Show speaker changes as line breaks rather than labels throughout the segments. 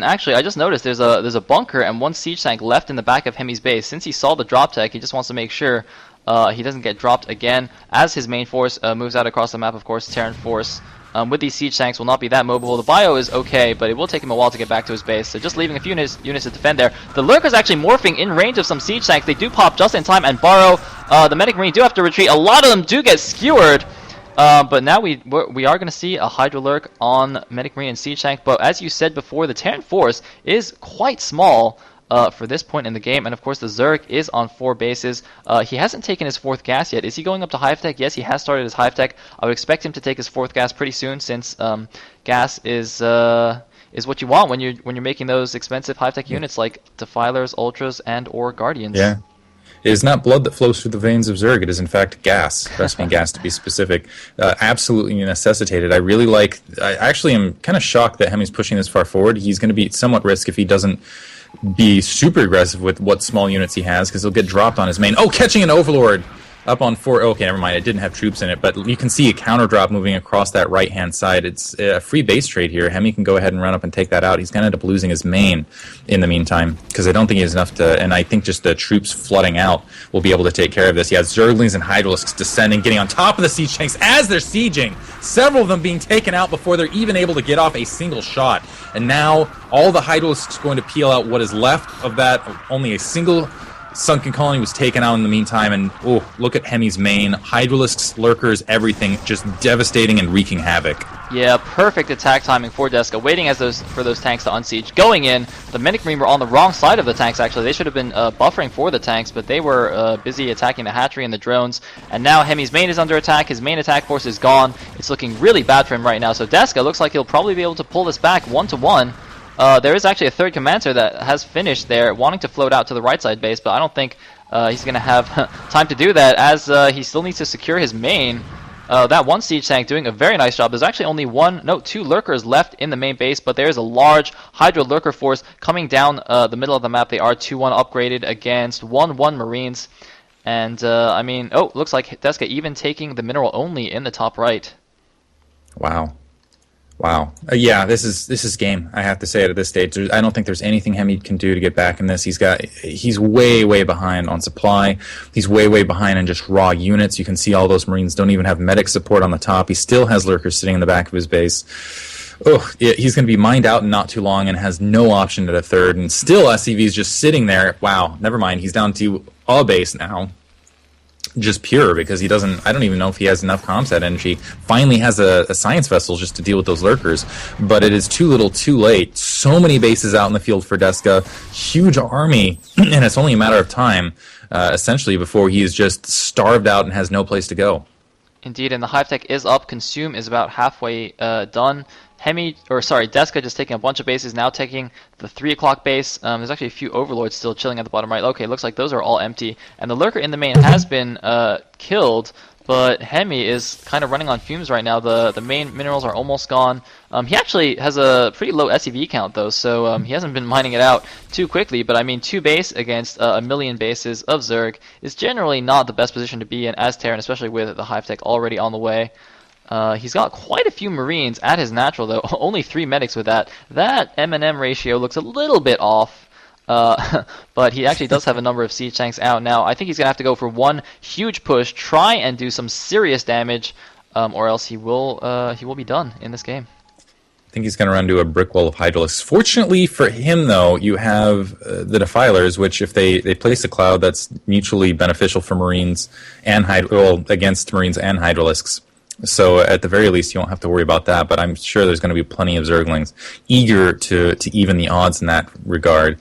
and actually, I just noticed there's a bunker and one siege tank left in the back of Heme's base. Since he saw the drop tech, he just wants to make sure he doesn't get dropped again. As his main force moves out across the map, of course, Terran force with these siege tanks will not be that mobile. The bio is okay, but it will take him a while to get back to his base. So just leaving a few units to defend there. The Lurker's actually morphing in range of some siege tanks. They do pop just in time and borrow. The Medic Marine do have to retreat. A lot of them do get skewered. But now we are going to see a Hydra Lurk on Medic Marine and Siege Tank. But as you said before, the Terran force is quite small for this point in the game. And of course, the Zerg is on 4 bases. He hasn't taken his 4th gas yet. Is he going up to Hive Tech? Yes, he has started his Hive Tech. I would expect him to take his 4th gas pretty soon, since gas is what you want when you're making those expensive Hive Tech units like Defilers, Ultras, and or Guardians.
Yeah. It is not blood that flows through the veins of Zerg. It is, in fact, gas. Resting gas, to be specific. Absolutely necessitated. I actually am kind of shocked that Heme's pushing this far forward. He's going to be somewhat risk if he doesn't be super aggressive with what small units he has, because he'll get dropped on his main. Oh, catching an Overlord! Up on 4. Okay, never mind. It didn't have troops in it, but you can see a counter drop moving across that right-hand side. It's a free base trade here. Heme can go ahead and run up and take that out. He's going to end up losing his main in the meantime, because I don't think he has enough to... And I think just the troops flooding out will be able to take care of this. He has Zerglings and Hydralisks descending, getting on top of the siege tanks as they're sieging. Several of them being taken out before they're even able to get off a single shot. And now all the Hydralisks going to peel out what is left of that. Only a single Sunken Colony was taken out in the meantime, and oh, look at Heme's main. Hydralisks, Lurkers, everything just devastating and wreaking havoc.
Yeah, perfect attack timing for Deska, waiting for those tanks to unsiege. Going in, the Medic Marine were on the wrong side of the tanks, actually. They should have been buffering for the tanks, but they were busy attacking the hatchery and the drones. And now Heme's main is under attack. His main attack force is gone. It's looking really bad for him right now. So Deska looks like he'll probably be able to pull this back 1-1. There is actually a 3rd commander that has finished there, wanting to float out to the right side base, but I don't think he's going to have time to do that, as he still needs to secure his main. That one siege tank doing a very nice job. There's actually only 2 lurkers left in the main base, but there is a large Hydra lurker force coming down the middle of the map. They are 2-1 upgraded against 1-1 Marines. And, I mean, oh, looks like Deska even taking the mineral only in the top right.
Wow. Wow. Yeah, this is game. I have to say it at this stage. I don't think there's anything Heme can do to get back in this. He's way behind on supply. He's way behind in just raw units. You can see all those Marines don't even have medic support on the top. He still has lurkers sitting in the back of his base. Oh, he's going to be mined out in not too long and has no option at a 3rd. And still SCV's just sitting there. Wow, never mind. He's down to a base now. Just pure, because he doesn't... I don't even know if he has enough comsat energy. Finally has a science vessel just to deal with those lurkers. But it is too little, too late. So many bases out in the field for Deska. Huge army. And it's only a matter of time, essentially, before he is just starved out and has no place to go.
Indeed, and the Hive Tech is up. Consume is about halfway done. Deska just taking a bunch of bases, now taking the 3 o'clock base. There's actually a few Overlords still chilling at the bottom right. Okay, looks like those are all empty. And the Lurker in the main has been killed, but Heme is kind of running on fumes right now. The main minerals are almost gone. He actually has a pretty low SCV count, though, so he hasn't been mining it out too quickly. But, I mean, 2 base against a million bases of Zerg is generally not the best position to be in as Terran, especially with the Hive Tech already on the way. He's got quite a few Marines at his natural, though. Only 3 medics with that. That M&M ratio looks a little bit off. But he actually does have a number of siege tanks out now. I think he's going to have to go for one huge push, try and do some serious damage, or else he will be done in this game.
I think he's going to run to a brick wall of Hydralisks. Fortunately for him, though, you have the Defilers, which if they place a cloud, that's mutually beneficial for Marines and against Marines and Hydralisks. So at the very least, you won't have to worry about that, but I'm sure there's going to be plenty of Zerglings eager to even the odds in that regard.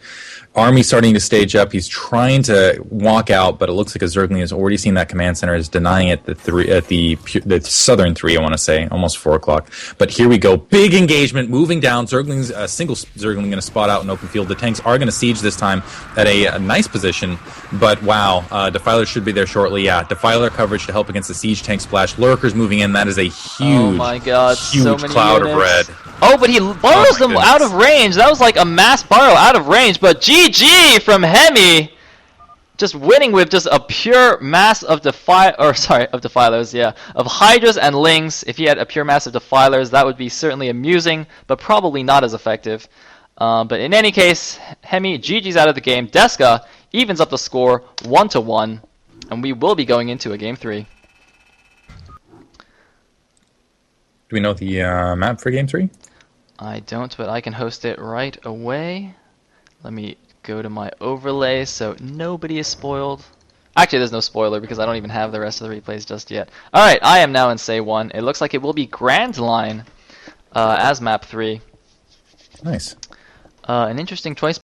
Army starting to stage up. He's trying to walk out, but it looks like a Zergling has already seen that command center, is denying it at the southern 3, I want to say, almost 4 o'clock. But here we go. Big engagement, moving down. Zerglings, a single Zergling going to spot out in open field. The tanks are going to siege this time at a nice position, but wow, Defiler should be there shortly. Yeah, Defiler coverage to help against the siege tank splash. Lurkers moving in. That is a huge,
oh my God,
huge
so many
cloud
units.
of red.
Oh, but he borrows them out of range. That was like a mass borrow out of range. But GG from Heme, just winning with just a pure mass of defilers, yeah, of Hydras and Lings. If he had a pure mass of defilers, that would be certainly amusing, but probably not as effective. But in any case, Heme GG's out of the game. Deska evens up the score 1-1, and we will be going into a game 3.
Do we know the map for game 3?
I don't, but I can host it right away. Let me go to my overlay so nobody is spoiled. Actually, there's no spoiler because I don't even have the rest of the replays just yet. Alright, I am now in Say 1. It looks like it will be Grand Line as map 3.
Nice.
An interesting choice